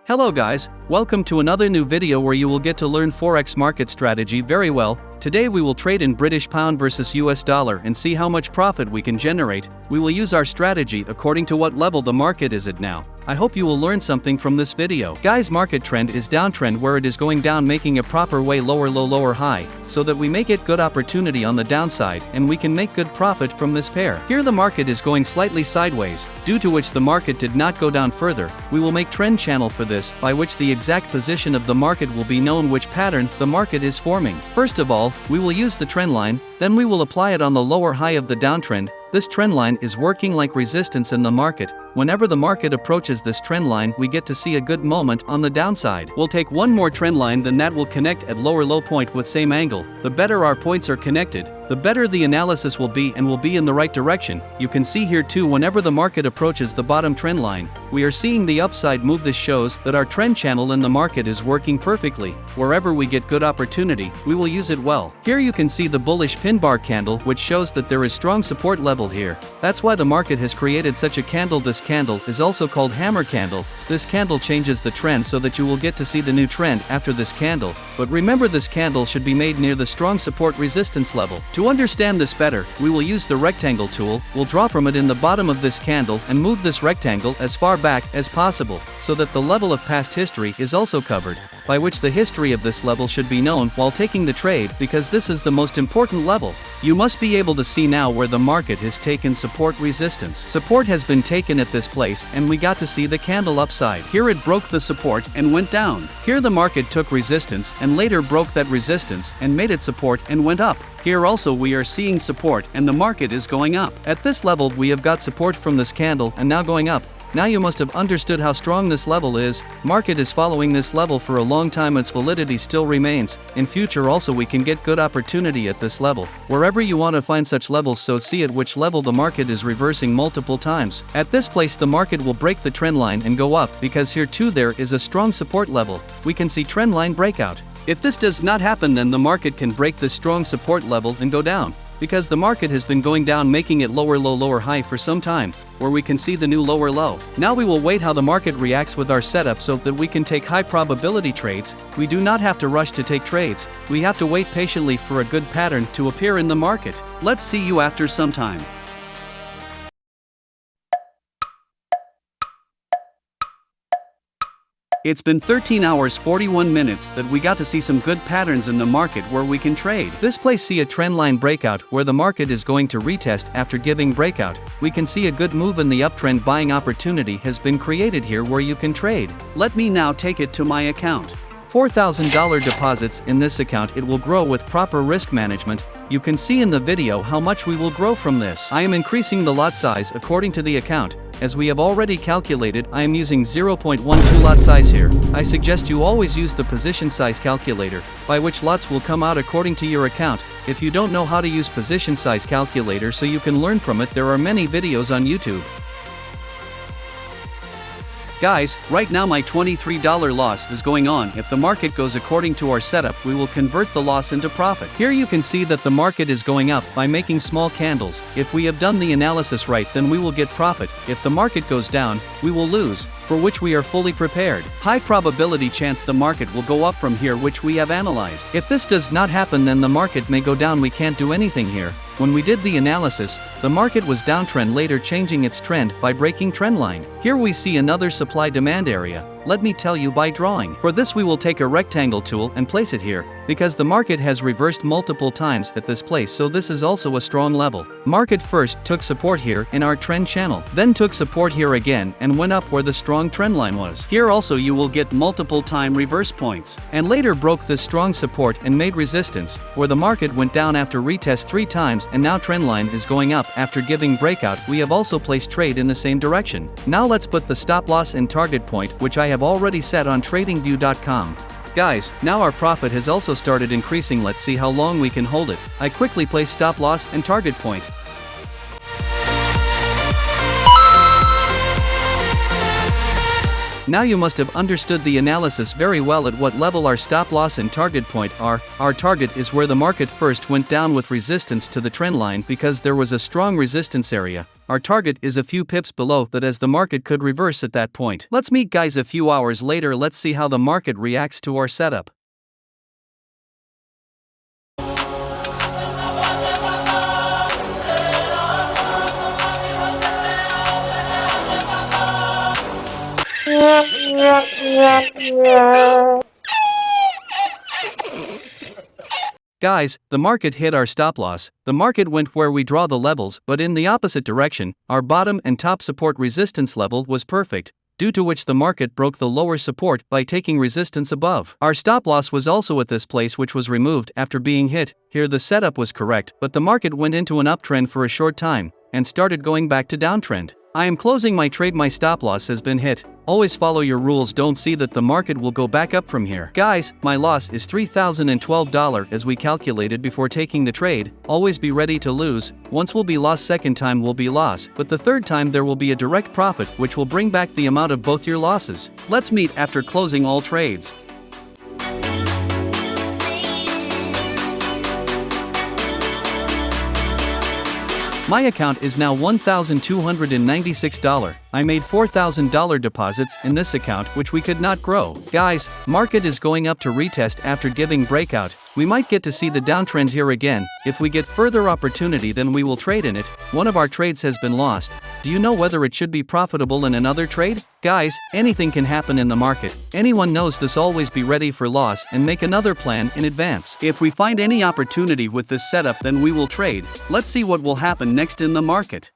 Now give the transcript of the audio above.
Hello guys, welcome to another new video where you will get to learn Forex market strategy very well. Today we will trade in British pound versus US dollar and see how much profit we can generate. We will use our strategy according to what level the market is at now. I hope you will learn something from this video. Guys, market trend is downtrend where it is going down, making a proper way lower low lower high, so that we may get good opportunity on the downside and we can make good profit from this pair. Here the market is going slightly sideways, due to which the market did not go down further. We will make trend channel for this, by which the exact position of the market will be known, which pattern the market is forming. First of all, we will use the trend line, then we will apply it on the lower high of the downtrend. This trend line is working like resistance in the market. Whenever the market approaches this trend line, we get to see a good moment on the downside. We'll take one more trend line, then that will connect at lower low point with same angle. The better our points are connected, the better the analysis will be and will be in the right direction. You can see here too, whenever the market approaches the bottom trend line, we are seeing the upside move. This shows that our trend channel in the market is working perfectly. Wherever we get good opportunity, we will use it well. Here you can see the bullish pin bar candle, which shows that there is strong support level here. That's why the market has created such a candle. This candle is also called hammer candle. This candle changes the trend so that you will get to see the new trend after this candle. But remember, this candle should be made near the strong support resistance level. To understand this better, we will use the rectangle tool. We'll draw from it in the bottom of this candle and move this rectangle as far back as possible, so that the level of past history is also covered, by which the history of this level should be known while taking the trade, because this is the most important level. You must be able to see now where the market has taken support resistance. Support has been taken at this place and we got to see the candle upside. Here it broke the support and went down. Here the market took resistance and later broke that resistance and made it support and went up. Here also we are seeing support and the market is going up. At this level we have got support from this candle and now going up. Now you must have understood how strong this level is. Market is following this level for a long time. Its validity still remains. In future also we can get good opportunity at this level. Wherever you want to find such levels, so see at which level the market is reversing multiple times. At this place the market will break the trend line and go up, because here too there is a strong support level. We can see trend line breakout. If this does not happen, then the market can break this strong support level and go down, because the market has been going down, making it lower low lower high for some time, where we can see the new lower low. Now we will wait how the market reacts with our setup so that we can take high probability trades. We do not have to rush to take trades. We have to wait patiently for a good pattern to appear in the market. Let's see you after some time. It's been 13 hours 41 minutes that we got to see some good patterns in the market where we can trade. This place see a trend line breakout where the market is going to retest after giving breakout. We can see a good move in the uptrend. Buying opportunity has been created here where you can trade. Let me now take it to my account. $4,000 deposits in this account. It will grow with proper risk management. You can see in the video how much we will grow from this. I am increasing the lot size according to the account. As we have already calculated, I am using 0.12 lot size here. I suggest you always use the position size calculator, by which lots will come out according to your account. If you don't know how to use position size calculator so you can learn from it, there are many videos on YouTube. Guys, right now my $23 loss is going on. If the market goes according to our setup, we will convert the loss into profit. Here you can see that the market is going up by making small candles. If we have done the analysis right, then we will get profit. If the market goes down, we will lose, for which we are fully prepared. High probability chance the market will go up from here, which we have analyzed. If this does not happen, then the market may go down. We can't do anything here. When we did the analysis, the market was downtrend, later changing its trend by breaking trend line. Here we see another supply-demand area. Let me tell you by drawing. For this we will take a rectangle tool and place it here, because the market has reversed multiple times at this place, so this is also a strong level. Market first took support here in our trend channel, then took support here again and went up where the strong trend line was. Here also you will get multiple time reverse points, and later broke this strong support and made resistance, where the market went down after retest 3 times, and now trend line is going up after giving breakout. We have also placed trade in the same direction. Now let's put the stop loss and target point, which I have already set on tradingview.com. Guys, now our profit has also started increasing. Let's see how long we can hold it. I quickly place stop loss and target point. Now you must have understood the analysis very well at what level our stop loss and target point are. Our target is where the market first went down with resistance to the trend line, because there was a strong resistance area. our target is a few pips below that, as the market could reverse at that point. Let's meet guys a few hours later. Let's see how the market reacts to our setup. Guys, the market hit our stop loss. The market went where we draw the levels, but in the opposite direction. Our bottom and top support resistance level was perfect, due to which the market broke the lower support by taking resistance above. Our stop loss was also at this place, which was removed after being hit. Here the setup was correct, but the market went into an uptrend for a short time and started going back to downtrend. I am closing my trade. My stop loss has been hit. Always follow your rules. Don't see that the market will go back up from here. Guys, my loss is $3,012 as we calculated before taking the trade. Always be ready to lose. Once will be loss, second time will be loss, but the third time there will be a direct profit which will bring back the amount of both your losses. Let's meet after closing all trades. My account is now $1,296. I made $4,000 deposits in this account which we could not grow. Guys, market is going up to retest after giving breakout. We might get to see the downtrend here again. If we get further opportunity, then we will trade in it. One of our trades has been lost. Do you know whether it should be profitable in another trade? Guys, anything can happen in the market. Anyone knows this. Always be ready for loss and make another plan in advance. If we find any opportunity with this setup, then we will trade. Let's see what will happen next in the market.